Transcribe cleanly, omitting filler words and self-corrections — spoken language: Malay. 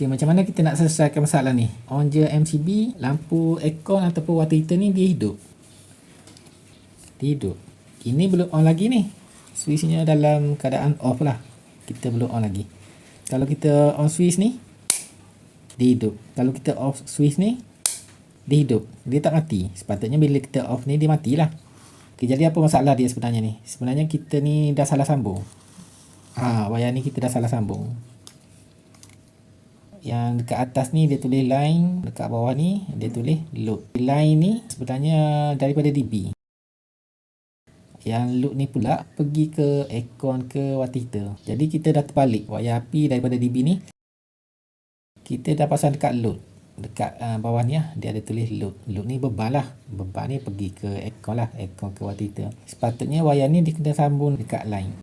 Okey, macam mana kita nak selesaikan masalah ni? On je MCB, lampu aircon ataupun water heater ni dia hidup. Dia hidup. Ini belum on lagi ni. Switchnya dalam keadaan off lah. Kita belum on lagi. Kalau kita on switch ni, dia hidup. Kalau kita off switch ni, dia hidup. Dia tak mati. Sepatutnya bila kita off ni, dia matilah. Okay, jadi apa masalah dia sebenarnya ni? Sebenarnya kita ni dah salah sambung. Wayar ni kita dah salah sambung. Yang dekat atas ni dia tulis line, dekat bawah ni dia tulis load. Line ni sebenarnya daripada DB. Yang load ni pula pergi ke aircon ke water heater. Jadi kita dah terbalik wayar api daripada DB ni. Kita dah pasang dekat load. Dekat bawah ni dia ada tulis load. Load ni beban lah. Beban ni pergi ke aircon lah. Aircon ke water heater. Sepatutnya wayar ni dia kena sambung dekat line.